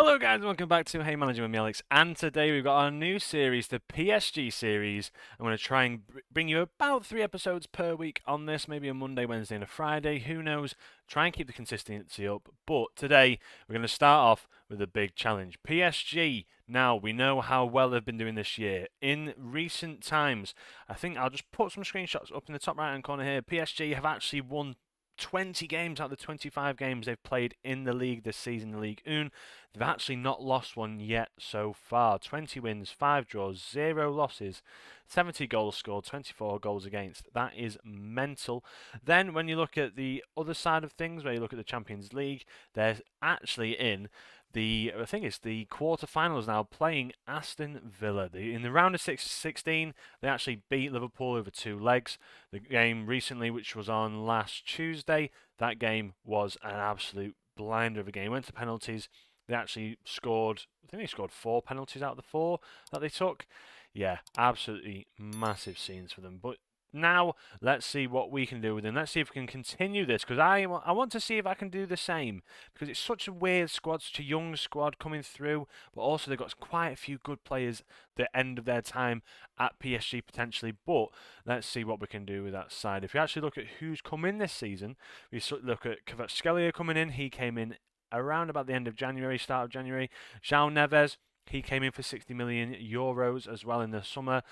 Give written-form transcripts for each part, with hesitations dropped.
Hello guys, welcome back to Hey Manager with me Alex, and today we've got our new series, the PSG series. I'm going to try and bring you about 3 episodes per week on this, maybe a Monday, Wednesday and a Friday, who knows, try and keep the consistency up, but today we're going to start off with a big challenge. PSG, now we know how well they've been doing this year. In recent times, I think I'll just put some screenshots up in the top right hand corner here. PSG have actually won 20 games out of the 25 games they've played in the league this season, the Ligue 1. They've actually not lost one yet so far. 20 wins, 5 draws, 0 losses, 70 goals scored, 24 goals against. That is mental. Then when you look at the other side of things, where you look at the Champions League, they're actually in I think it's the quarterfinals now, playing Aston Villa. In the round of 16, they actually beat Liverpool over 2 legs. The game recently, which was on last Tuesday, that game was an absolute blinder of a game. Went to penalties. They actually scored, I think they scored 4 penalties out of the 4 that they took. Yeah, absolutely massive scenes for them. But now, let's see what we can do with them. Let's see if we can continue this, because I want to see if I can do the same. Because it's such a weird squad, such a young squad coming through, but also they've got quite a few good players at the end of their time at PSG potentially. But let's see what we can do with that side. If we actually look at who's come in this season, we look at Kvaratskhelia coming in. He came in around about the end of January, start of January. João Neves, he came in for 60 million euros as well in the summer.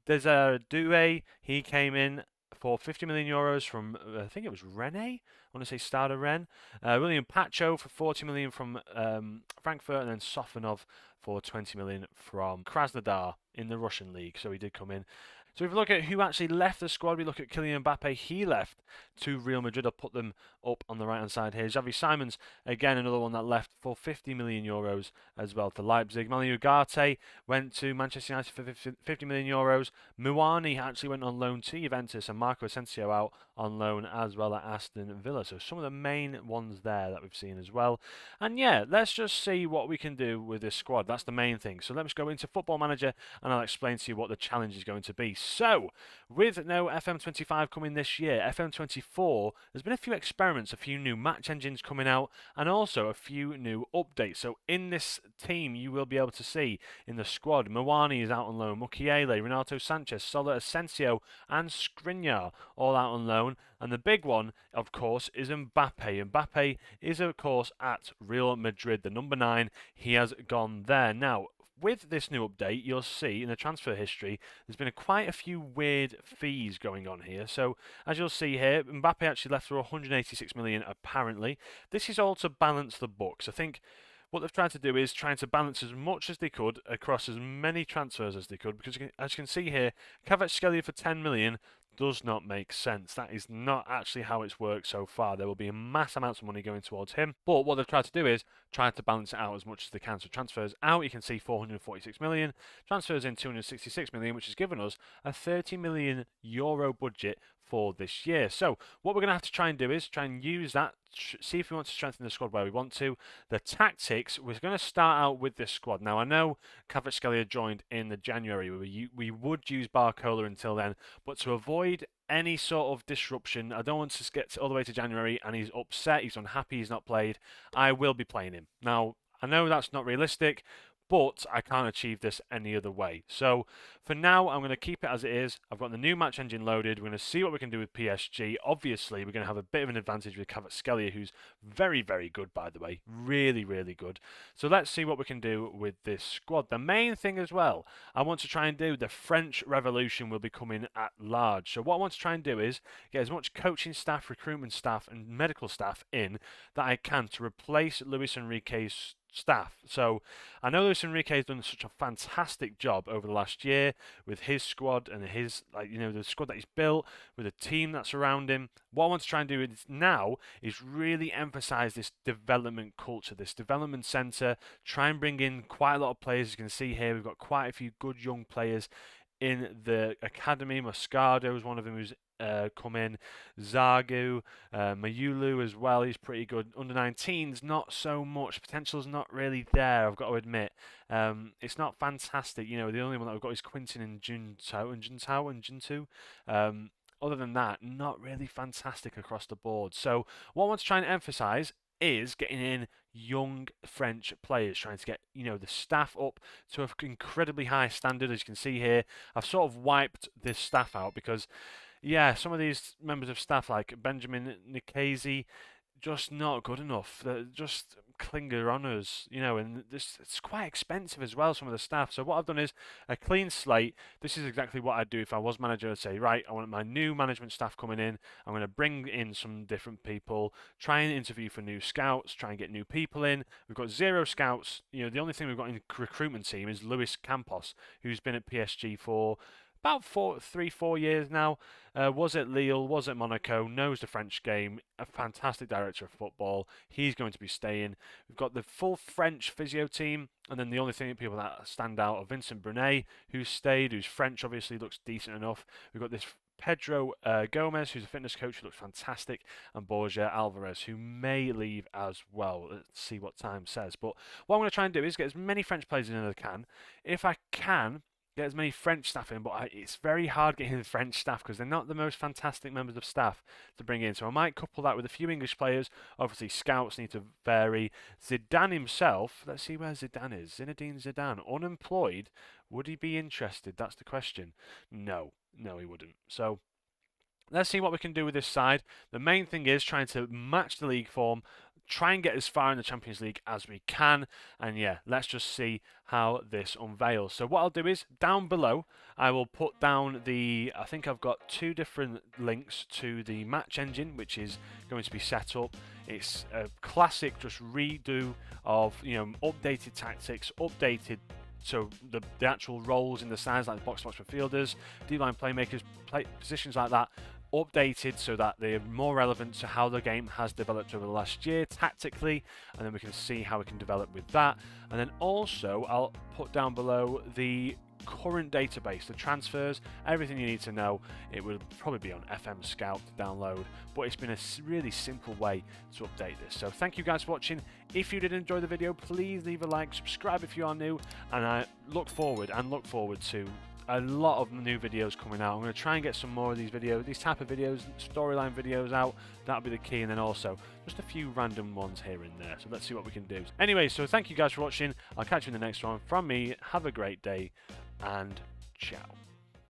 There's a Doué, he came in for 50 million euros from, I think it was Rennes. I want to say Stade Rennes. William Pacho for 40 million from Frankfurt, and then Sofonov for 20 million from Krasnodar in the Russian league. So he did come in. So if we look at who actually left the squad, we look at Kylian Mbappe. He left to Real Madrid. I'll put them up on the right-hand side here. Xavi Simons, again, another one that left for 50 million euros as well to Leipzig. Manuel Ugarte went to Manchester United for 50 million euros. Muani actually went on loan to Juventus, and Marco Asensio out on loan as well at Aston Villa. So some of the main ones there that we've seen as well. And yeah, let's just see what we can do with this squad. That's the main thing. So let's go into Football Manager, and I'll explain to you what the challenge is going to be. So, with no FM25 coming this year, FM24, there's been a few experiments, a few new match engines coming out, and also a few new updates. So, in this team, you will be able to see in the squad, Mawani is out on loan, Mukiele, Renato Sanchez, Sola Asensio, and Skriniar all out on loan. And the big one, of course, is Mbappe. Mbappe is, of course, at Real Madrid, the number 9. He has gone there. Now, with this new update, you'll see in the transfer history, there's been quite a few weird fees going on here. So, as you'll see here, Mbappe actually left for 186 million apparently. This is all to balance the books. I think what they've tried to do is trying to balance as much as they could across as many transfers as they could, because as you can see here, Kvaratskhelia for 10 million does not make sense. That is not actually how it's worked so far. There will be mass amounts of money going towards him, but what they've tried to do is try to balance it out as much as they can. So transfers out, you can see 446 million, transfers in 266 million, which has given us a 30 million euro budget for this year. So what we're going to have to try and do is try and use that, see if we want to strengthen the squad where we want to. The tactics, we're going to start out with this squad. Now, I know Kvaratskhelia joined in the January. We would use Barcola until then, but to avoid any sort of disruption, I don't want to get all the way to January and he's upset, he's unhappy, he's not played. I will be playing him. Now, I know that's not realistic, but I can't achieve this any other way. So for now, I'm going to keep it as it is. I've got the new match engine loaded. We're going to see what we can do with PSG. Obviously, we're going to have a bit of an advantage with Kvaratskhelia, who's very, very good, by the way. Really, really good. So let's see what we can do with this squad. The main thing as well, I want to try and do, the French Revolution will be coming at large. So what I want to try and do is get as much coaching staff, recruitment staff, and medical staff in that I can to replace Luis Enrique's staff. So I know Luis Enrique has done such a fantastic job over the last year with his squad and his, the squad that he's built, with the team that's around him. What I want to try and do now is really emphasize this development culture, this development center, try and bring in quite a lot of players. As you can see here, we've got quite a few good young players in the academy. Moscardo is one of them who's come in. Zagu, Mayulu as well, he's pretty good. Under 19s, not so much. Potential's not really there, I've got to admit. It's not fantastic. The only one that we've got is Quinton and Juntu. Other than that, not really fantastic across the board. So what I want to try and emphasise is getting in young French players, trying to get the staff up to an incredibly high standard. As you can see here, I've sort of wiped this staff out because, yeah, some of these members of staff like Benjamin Nikhazy, just not good enough. They're just clinger on us, and it's quite expensive as well, some of the staff. So what I've done is a clean slate. This is exactly what I'd do if I was manager. I'd say, right, I want my new management staff coming in. I'm going to bring in some different people, try and interview for new scouts, try and get new people in. We've got 0 scouts. The only thing we've got in the recruitment team is Luis Campos, who's been at PSG for about 4 years now. Was at Lille, was at Monaco, knows the French game, a fantastic director of football. He's going to be staying. We've got the full French physio team, and then the only people that stand out are Vincent Brunet, who's stayed, who's French, obviously looks decent enough. We've got this Pedro Gomez, who's a fitness coach, who looks fantastic, and Borja Alvarez, who may leave as well. Let's see what time says. But what I'm going to try and do is get as many French players in as I can. If I can, get as many French staff in, but it's very hard getting the French staff because they're not the most fantastic members of staff to bring in. So I might couple that with a few English players. Obviously, scouts need to vary. Zidane himself, let's see where Zidane is. Zinedine Zidane, unemployed. Would he be interested? That's the question. No, he wouldn't. So let's see what we can do with this side. The main thing is trying to match the league form, try and get as far in the Champions League as we can, and yeah, let's just see how this unveils. So what I'll do is, down below, I will put down I think I've got 2 different links to the match engine, which is going to be set up. It's a classic just redo of, updated tactics, updated so the actual roles in the sides, like the box-to-box midfielders, D-line playmakers, positions like that, updated so that they're more relevant to how the game has developed over the last year tactically, and then we can see how we can develop with that. And then also I'll put down below the current database, the transfers, everything you need to know. It will probably be on FM Scout to download, but it's been a really simple way to update this. So thank you guys for watching. If you did enjoy the video, please leave a like, subscribe if you are new, and I look forward to a lot of new videos coming out. I'm going to try and get some more of these videos, these type of videos, storyline videos out. That'll be the key, and then also just a few random ones here and there. So let's see what we can do. Anyway, so thank you guys for watching. I'll catch you in the next one. From me, have a great day, and ciao.